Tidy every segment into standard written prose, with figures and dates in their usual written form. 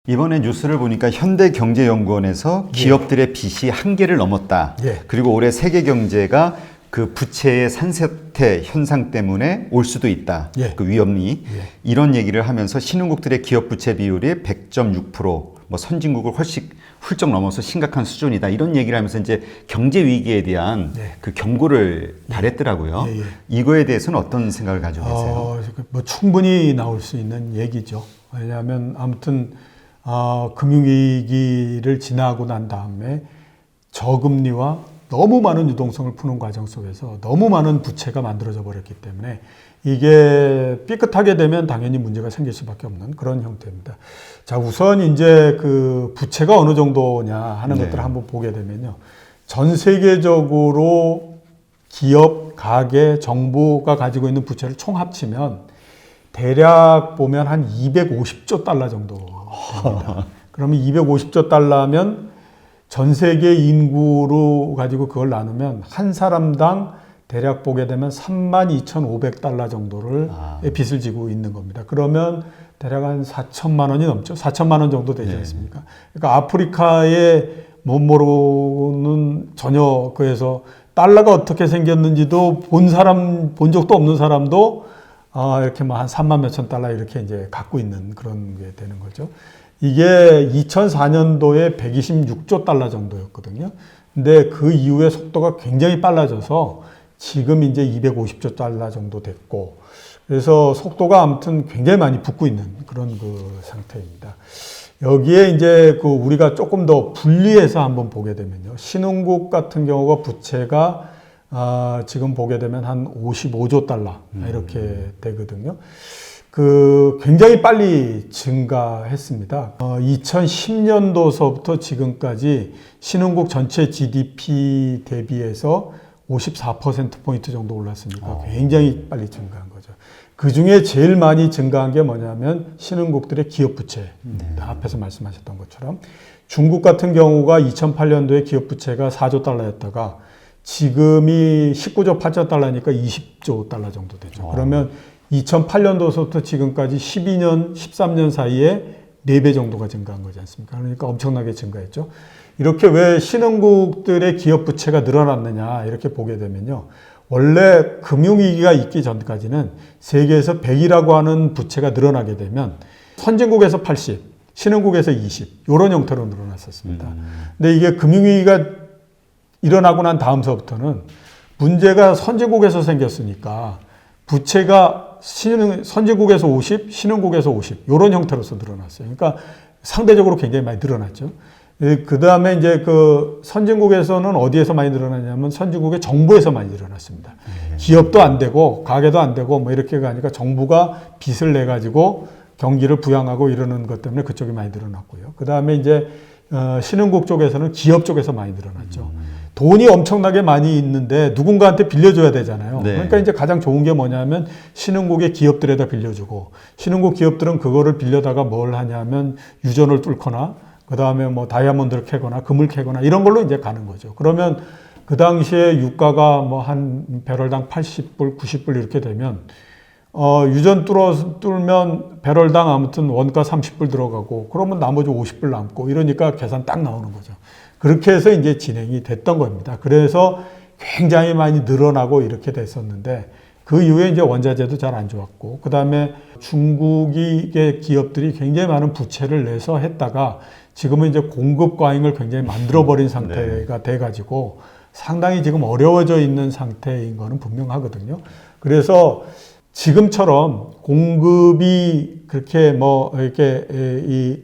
이번에 뉴스를 보니까 현대경제연구원에서 기업들의 빚이 한계를 넘었다. 예. 그리고 올해 세계 경제가 그 부채의 산세태 현상 때문에 올 수도 있다. 예. 그 위험이. 예. 이런 얘기를 하면서 신흥국들의 기업 부채 비율이 100.6%, 뭐 선진국을 훨씬 훌쩍 넘어서 심각한 수준이다. 이런 얘기를 하면서 이제 경제 위기에 대한 그 경고를 달했더라고요. 예, 예. 이거에 대해서는 어떤 생각을 가지고 계세요? 뭐 충분히 나올 수 있는 얘기죠. 왜냐하면 아무튼 금융위기를 지나고 난 다음에 저금리와 너무 많은 유동성을 푸는 과정 속에서 너무 많은 부채가 만들어져 버렸기 때문에 이게 삐끗하게 되면 당연히 문제가 생길 수밖에 없는 그런 형태입니다. 자, 우선 이제 그 부채가 어느 정도냐 하는 것들을 한번 보게 되면요. 전 세계적으로 기업, 가계, 정부가 가지고 있는 부채를 총 합치면 대략 보면 한 250조 달러 정도 됩니다. 그러면 250조 달러면 전 세계 인구로 가지고 그걸 나누면 한 사람당 대략 보게 되면 32,500달러 정도를 빚을 지고 있는 겁니다. 그러면 대략 한 4천만 원이 넘죠. 4천만 원 정도 되지 않습니까? 그러니까 아프리카의 못 모르는 전혀 그래서 달러가 어떻게 생겼는지도 본 적도 없는 사람도 이렇게 뭐 한 3만 몇천 달러 이렇게 이제 갖고 있는 그런 게 되는 거죠. 이게 2004년도에 126조 달러 정도였거든요. 근데 그 이후에 속도가 굉장히 빨라져서 지금 이제 250조 달러 정도 됐고, 그래서 속도가 아무튼 굉장히 많이 붙고 있는 그런 그 상태입니다. 여기에 이제 그 우리가 조금 더 분리해서 한번 보게 되면요. 신흥국 같은 경우가 부채가 지금 보게 되면 한 55조 달러 이렇게 되거든요. 그 굉장히 빨리 증가했습니다. 2010년도서부터 지금까지 신흥국 전체 GDP 대비해서 54%포인트 정도 올랐으니까 굉장히 빨리 증가한 거죠. 그 중에 제일 많이 증가한 게 뭐냐면 신흥국들의 기업 부채입니다. 앞에서 말씀하셨던 것처럼 중국 같은 경우가 2008년도에 기업 부채가 4조 달러였다가 지금이 19조 8천 달러니까 20조 달러 정도 되죠. 그러면 2008년도부터 지금까지 12년, 13년 사이에 4배 정도가 증가한 거지 않습니까? 그러니까 엄청나게 증가했죠. 이렇게 왜 신흥국들의 기업 부채가 늘어났느냐 이렇게 보게 되면요. 원래 금융위기가 있기 전까지는 세계에서 100이라고 하는 부채가 늘어나게 되면 선진국에서 80, 신흥국에서 20 이런 형태로 늘어났었습니다. 근데 이게 금융위기가 일어나고 난 다음서부터는 문제가 선진국에서 생겼으니까 부채가 선진국에서 50, 신흥국에서 50 이런 형태로서 늘어났어요. 그러니까 상대적으로 굉장히 많이 늘어났죠. 그 다음에 이제 그 선진국에서는 어디에서 많이 늘어났냐면 선진국의 정부에서 많이 늘어났습니다. 기업도 안 되고 가게도 안 되고 뭐 이렇게 가니까 정부가 빚을 내 가지고 경기를 부양하고 이러는 것 때문에 그쪽이 많이 늘어났고요. 그 다음에 이제 신흥국 쪽에서는 기업 쪽에서 많이 늘어났죠. 돈이 엄청나게 많이 있는데 누군가한테 빌려줘야 되잖아요. 네. 그러니까 이제 가장 좋은 게 뭐냐면 신흥국의 기업들에다 빌려주고 신흥국 기업들은 그거를 빌려다가 뭘 하냐면 유전을 뚫거나 그 다음에 뭐 다이아몬드를 캐거나 금을 캐거나 이런 걸로 이제 가는 거죠. 그러면 그 당시에 유가가 뭐 한 배럴당 80불, 90불 이렇게 되면 유전 뚫면 배럴당 아무튼 원가 30불 들어가고 그러면 나머지 50불 남고 이러니까 계산 딱 나오는 거죠. 그렇게 해서 이제 진행이 됐던 겁니다. 그래서 굉장히 많이 늘어나고 이렇게 됐었는데 그 이후에 이제 원자재도 잘 안 좋았고 그 다음에 중국의 기업들이 굉장히 많은 부채를 내서 했다가 지금은 이제 공급 과잉을 굉장히 만들어버린 상태가 돼가지고 상당히 지금 어려워져 있는 상태인 거는 분명하거든요. 그래서 지금처럼 공급이 그렇게 뭐 이렇게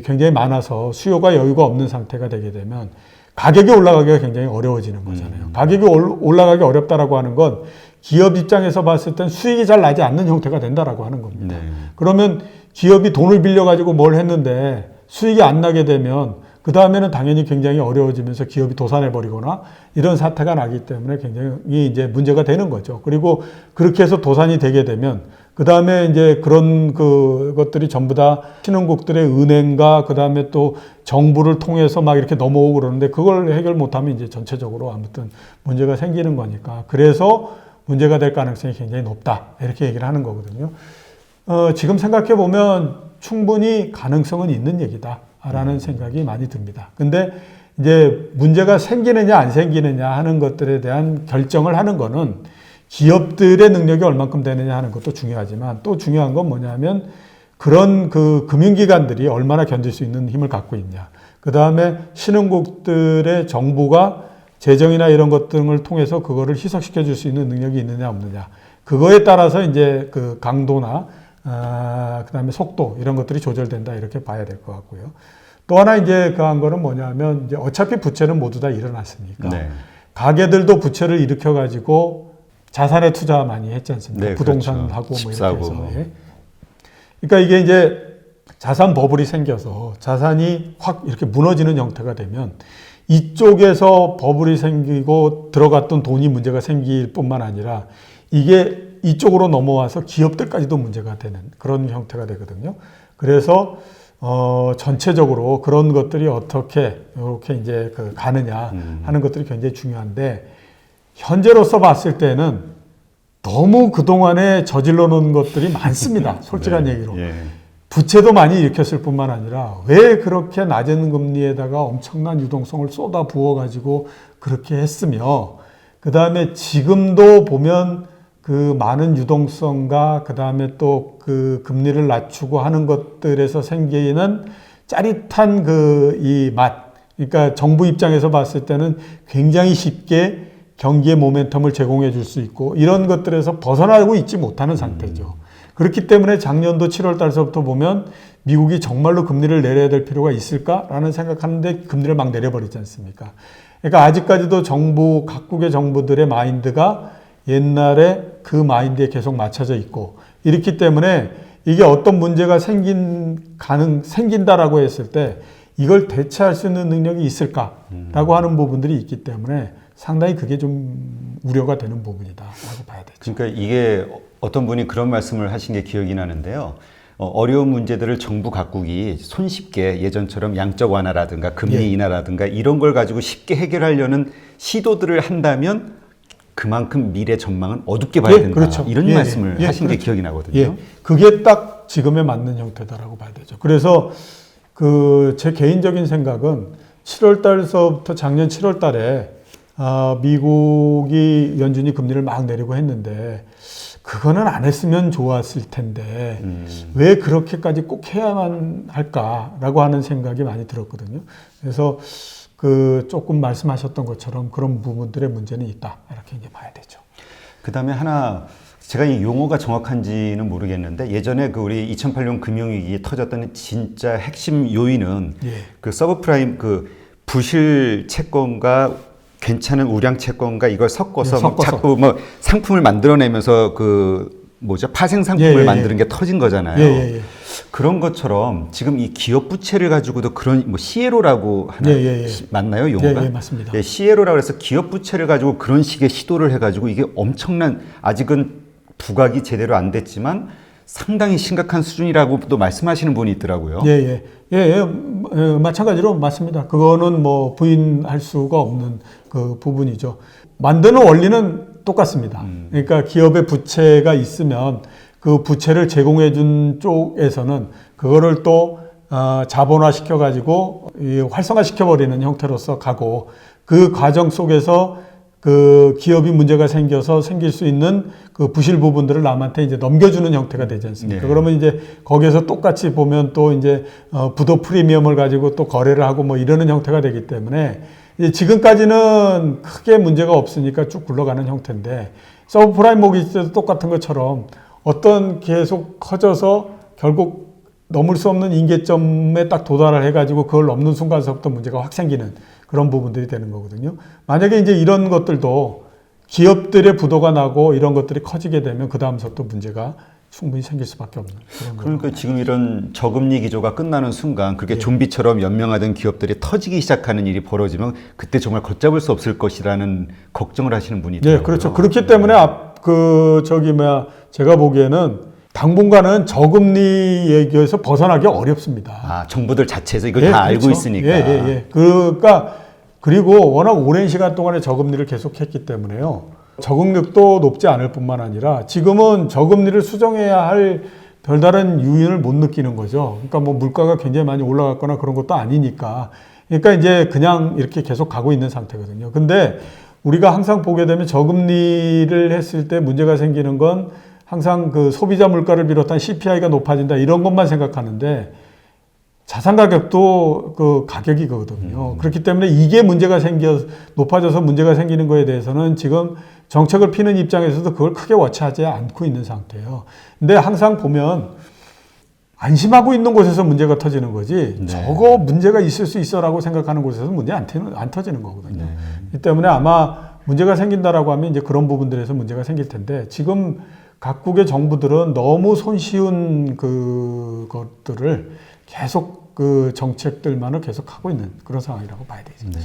굉장히 많아서 수요가 여유가 없는 상태가 되게 되면 가격이 올라가기가 굉장히 어려워지는 거잖아요. 가격이 올라가기 어렵다라고 하는 건 기업 입장에서 봤을 땐 수익이 잘 나지 않는 형태가 된다라고 하는 겁니다. 그러면 기업이 돈을 빌려가지고 뭘 했는데 수익이 안 나게 되면 그 다음에는 당연히 굉장히 어려워지면서 기업이 도산해버리거나 이런 사태가 나기 때문에 굉장히 이제 문제가 되는 거죠. 그리고 그렇게 해서 도산이 되게 되면 그 다음에 이제 그런 것들이 전부 다 신흥국들의 은행과 그 다음에 또 정부를 통해서 막 이렇게 넘어오고 그러는데 그걸 해결 못하면 이제 전체적으로 아무튼 문제가 생기는 거니까 그래서 문제가 될 가능성이 굉장히 높다 이렇게 얘기를 하는 거거든요. 지금 생각해 보면 충분히 가능성은 있는 얘기다라는 생각이 많이 듭니다. 근데 이제 문제가 생기느냐 안 생기느냐 하는 것들에 대한 결정을 하는 거는 기업들의 능력이 얼만큼 되느냐 하는 것도 중요하지만 또 중요한 건 뭐냐면 그런 그 금융기관들이 얼마나 견딜 수 있는 힘을 갖고 있냐. 그 다음에 신흥국들의 정부가 재정이나 이런 것 등을 통해서 그거를 희석시켜 줄 수 있는 능력이 있느냐 없느냐. 그거에 따라서 이제 그 강도나 그 다음에 속도 이런 것들이 조절된다 이렇게 봐야 될 것 같고요. 또 하나 이제 그 한 거는 뭐냐면 이제 어차피 부채는 모두 다 일어났으니까 네. 가게들도 부채를 일으켜 가지고 자산에 투자 많이 했지 않습니까? 네, 부동산하고 그렇죠. 뭐 이렇게 해서. 예. 그러니까 이게 이제 자산 버블이 생겨서 자산이 확 이렇게 무너지는 형태가 되면 이쪽에서 버블이 생기고 들어갔던 돈이 문제가 생길 뿐만 아니라 이게 이쪽으로 넘어와서 기업들까지도 문제가 되는 그런 형태가 되거든요. 그래서 전체적으로 그런 것들이 어떻게 이렇게 이제 그 가느냐 하는 것들이 굉장히 중요한데 현재로서 봤을 때는 너무 그동안에 저질러 놓은 것들이 많습니다. 솔직한 네, 얘기로. 예. 부채도 많이 일으켰을 뿐만 아니라 왜 그렇게 낮은 금리에다가 엄청난 유동성을 쏟아 부어가지고 그렇게 했으며 그 다음에 지금도 보면 그 많은 유동성과 그 다음에 또 그 금리를 낮추고 하는 것들에서 생기는 짜릿한 그 이 맛. 그러니까 정부 입장에서 봤을 때는 굉장히 쉽게 경기의 모멘텀을 제공해 줄 수 있고 이런 것들에서 벗어나고 있지 못하는 상태죠. 그렇기 때문에 작년도 7월 달서부터 보면 미국이 정말로 금리를 내려야 될 필요가 있을까라는 생각하는데 금리를 막 내려버리지 않습니까? 그러니까 아직까지도 정부, 각국의 정부들의 마인드가 옛날에 그 마인드에 계속 맞춰져 있고 이렇기 때문에 이게 어떤 문제가 생긴다라고 했을 때 이걸 대체할 수 있는 능력이 있을까라고 하는 부분들이 있기 때문에 상당히 그게 좀 우려가 되는 부분이다라고 봐야 되죠. 그러니까 이게 어떤 분이 그런 말씀을 하신 게 기억이 나는데요. 어려운 문제들을 정부 각국이 손쉽게 예전처럼 양적 완화라든가 금리 인하라든가 이런 걸 가지고 쉽게 해결하려는 시도들을 한다면 그만큼 미래 전망은 어둡게 봐야 된다. 그렇죠. 이런 말씀을 하신 그렇죠. 게 기억이 나거든요. 그게 딱 지금에 맞는 형태다라고 봐야 되죠. 그래서 그 제 개인적인 생각은 7월 달서부터 작년 7월 달에 미국이 연준이 금리를 막 내리고 했는데 그거는 안 했으면 좋았을 텐데 왜 그렇게까지 꼭 해야만 할까라고 하는 생각이 많이 들었거든요. 그래서 그 조금 말씀하셨던 것처럼 그런 부분들의 문제는 있다 이렇게 이제 봐야 되죠. 그다음에 하나 제가 이 용어가 정확한지는 모르겠는데 예전에 그 우리 2008년 금융위기 터졌던 진짜 핵심 요인은 그 서브프라임 그 부실 채권과 괜찮은 우량 채권과 이걸 섞어서 자꾸 뭐 상품을 만들어내면서 그 뭐죠 파생 상품을 만드는 게 터진 거잖아요. 그런 것처럼 지금 이 기업 부채를 가지고도 그런 뭐 CLO라고 하나 맞나요 용어가? 맞습니다. CLO라고 해서 기업 부채를 가지고 그런 식의 시도를 해가지고 이게 엄청난 아직은 부각이 제대로 안 됐지만 상당히 심각한 수준이라고도 말씀하시는 분이 있더라고요. 마찬가지로 맞습니다. 그거는 뭐 부인할 수가 없는 그 부분이죠. 만드는 원리는 똑같습니다. 그러니까 기업의 부채가 있으면 그 부채를 제공해 준 쪽에서는 그거를 또 자본화 시켜가지고 활성화 시켜버리는 형태로서 가고 그 과정 속에서 그 기업이 문제가 생겨서 생길 수 있는 그 부실 부분들을 남한테 이제 넘겨주는 형태가 되지 않습니까? 그러면 이제 거기에서 똑같이 보면 또 이제 부도 프리미엄을 가지고 또 거래를 하고 뭐 이러는 형태가 되기 때문에 이제 지금까지는 크게 문제가 없으니까 쭉 굴러가는 형태인데 서브프라임 모기지도 똑같은 것처럼 어떤 계속 커져서 결국 넘을 수 없는 임계점에 딱 도달을 해가지고 그걸 넘는 순간서부터 문제가 확 생기는 그런 부분들이 되는 거거든요. 만약에 이제 이런 것들도 기업들의 부도가 나고 이런 것들이 커지게 되면 그 다음서부터 문제가 충분히 생길 수밖에 없는 그런 그러니까 지금 이런 저금리 기조가 끝나는 순간 그게 좀비처럼 연명하던 기업들이 터지기 시작하는 일이 벌어지면 그때 정말 걷잡을 수 없을 것이라는 걱정을 하시는 분이 있더라고요. 그렇죠. 그렇기 때문에 제가 보기에는 당분간은 저금리 얘기에서 벗어나기 어렵습니다. 정부들 자체에서 이걸 다 알고 있으니까. 그러니까 그리고 워낙 오랜 시간 동안에 저금리를 계속했기 때문에요. 적응력도 높지 않을 뿐만 아니라 지금은 저금리를 수정해야 할 별다른 유인을 못 느끼는 거죠. 그러니까 뭐 물가가 굉장히 많이 올라갔거나 그런 것도 아니니까. 그러니까 이제 그냥 이렇게 계속 가고 있는 상태거든요. 근데 우리가 항상 보게 되면 저금리를 했을 때 문제가 생기는 건 항상 그 소비자 물가를 비롯한 CPI가 높아진다 이런 것만 생각하는데 자산 가격도 그 가격이거든요. 그렇기 때문에 이게 높아져서 문제가 생기는 거에 대해서는 지금 정책을 피는 입장에서도 그걸 크게 워치하지 않고 있는 상태예요. 근데 항상 보면 안심하고 있는 곳에서 문제가 터지는 거지 네. 저거 문제가 있을 수 있어라고 생각하는 곳에서는 문제 안 터지는 거거든요. 이 때문에 아마 문제가 생긴다라고 하면 이제 그런 부분들에서 문제가 생길 텐데 지금 각국의 정부들은 너무 손쉬운 그것들을 계속 그 정책들만을 계속 하고 있는 그런 상황이라고 봐야 되죠. 네.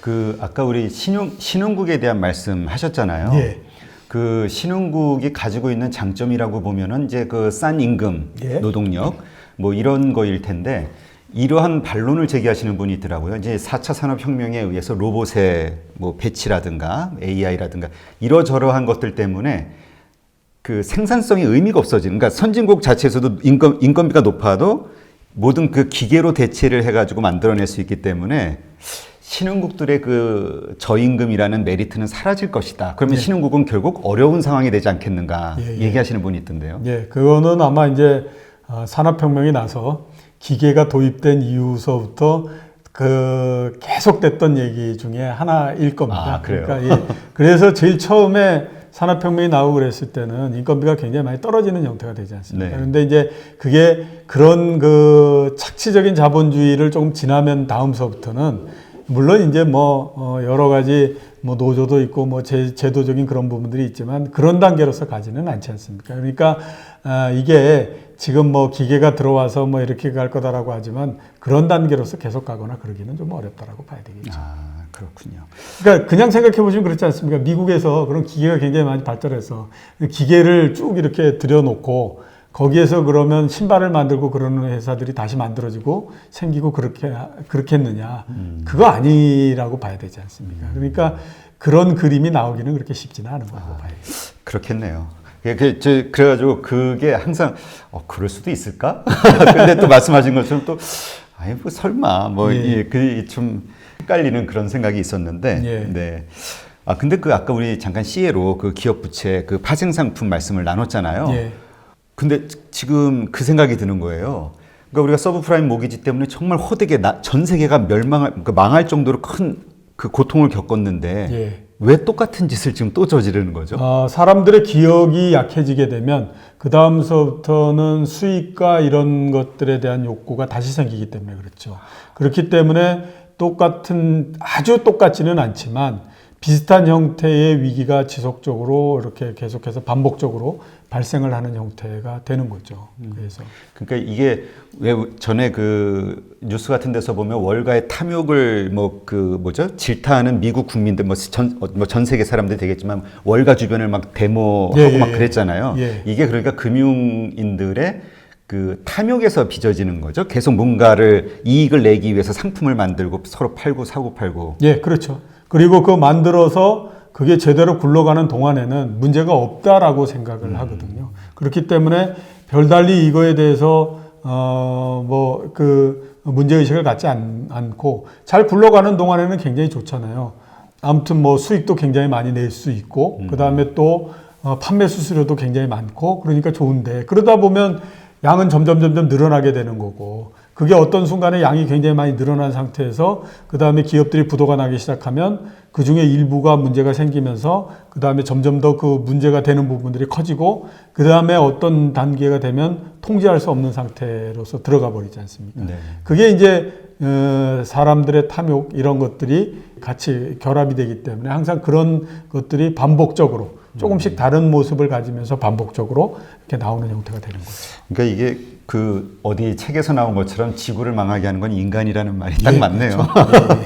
그 아까 우리 신흥국에 대한 말씀하셨잖아요. 예. 그 신흥국이 가지고 있는 장점이라고 보면은 이제 그 싼 임금, 예. 노동력 뭐 이런 거일 텐데 이러한 반론을 제기하시는 분이 있더라고요. 이제 4차 산업혁명에 의해서 로봇의 뭐 배치라든가 AI라든가 이러저러한 것들 때문에 그 생산성이 의미가 없어지는. 그러니까 선진국 자체에서도 인건비가 높아도 모든 그 기계로 대체를 해가지고 만들어낼 수 있기 때문에 신흥국들의 그 저임금이라는 메리트는 사라질 것이다. 그러면 예. 신흥국은 결국 어려운 상황이 되지 않겠는가 예. 얘기하시는 분이 있던데요. 예, 그거는 아마 이제 산업혁명이 나서 기계가 도입된 이후서부터 그 계속됐던 얘기 중에 하나일 겁니다. 아, 그래요? 그러니까 예, 그래서 제일 처음에 산업혁명이 나오고 그랬을 때는 인건비가 굉장히 많이 떨어지는 형태가 되지 않습니까? 네. 그런데 이제 그게 그런 그 착취적인 자본주의를 조금 지나면 다음서부터는 물론 이제 뭐 여러 가지 뭐 노조도 있고 뭐 제도적인 그런 부분들이 있지만 그런 단계로서 가지는 않지 않습니까? 그러니까 이게 지금 뭐 기계가 들어와서 뭐 이렇게 갈 거다라고 하지만 그런 단계로서 계속 가거나 그러기는 좀 어렵다라고 봐야 되겠죠. 아, 그렇군요. 그러니까 그냥 생각해 보시면 그렇지 않습니까? 미국에서 그런 기계가 굉장히 많이 발달해서 기계를 쭉 이렇게 들여놓고 거기에서 그러면 신발을 만들고 그러는 회사들이 다시 만들어지고 생기고 그렇겠느냐. 그거 아니라고 봐야 되지 않습니까? 그러니까 그런 그림이 나오기는 그렇게 쉽지는 않은 거라고 봐야죠. 그렇겠네요. 그래가지고 그게 항상 그럴 수도 있을까? 근데 또 말씀하신 것처럼 또 아니 뭐 설마 뭐 그 좀 헷갈리는 그런 생각이 있었는데 예. 네. 아 근데 그 아까 우리 잠깐 CE로 그 기업 부채 그 파생 상품 말씀을 나눴잖아요. 예. 근데 지금 그 생각이 드는 거예요. 그러니까 우리가 서브프라임 모기지 때문에 정말 호되게 전 세계가 망할 정도로 큰 그 고통을 겪었는데 예. 왜 똑같은 짓을 지금 또 저지르는 거죠? 사람들의 기억이 약해지게 되면 그 다음서부터는 수익과 이런 것들에 대한 욕구가 다시 생기기 때문에 그렇죠. 그렇기 때문에 아주 똑같지는 않지만 비슷한 형태의 위기가 지속적으로 이렇게 계속해서 반복적으로 발생을 하는 형태가 되는 거죠. 그래서 그러니까 이게 왜 전에 그 뉴스 같은 데서 보면 월가의 탐욕을 질타하는 미국 국민들 전 세계 사람들이 되겠지만 월가 주변을 막 데모하고 막 그랬잖아요. 예. 이게 그러니까 금융인들의 그 탐욕에서 빚어지는 거죠. 계속 뭔가를 이익을 내기 위해서 상품을 만들고 서로 팔고 사고 팔고. 예, 그렇죠. 그리고 그거 만들어서 그게 제대로 굴러가는 동안에는 문제가 없다라고 생각을 하거든요. 그렇기 때문에 별달리 이거에 대해서 문제의식을 갖지 않고 잘 굴러가는 동안에는 굉장히 좋잖아요. 아무튼 뭐 수익도 굉장히 많이 낼 수 있고 그 다음에 또 판매 수수료도 굉장히 많고 그러니까 좋은데 그러다 보면 양은 점점 늘어나게 되는 거고 그게 어떤 순간에 양이 굉장히 많이 늘어난 상태에서 그 다음에 기업들이 부도가 나기 시작하면 그 중에 일부가 문제가 생기면서 그 다음에 점점 더 그 문제가 되는 부분들이 커지고 그 다음에 어떤 단계가 되면 통제할 수 없는 상태로서 들어가 버리지 않습니까? 네. 그게 이제 사람들의 탐욕 이런 것들이 같이 결합이 되기 때문에 항상 그런 것들이 반복적으로 조금씩 다른 모습을 가지면서 반복적으로 이렇게 나오는 형태가 되는 거죠. 그러니까 이게 그 어디 책에서 나온 것처럼 지구를 망하게 하는 건 인간이라는 말이 딱 맞네요. 그렇죠.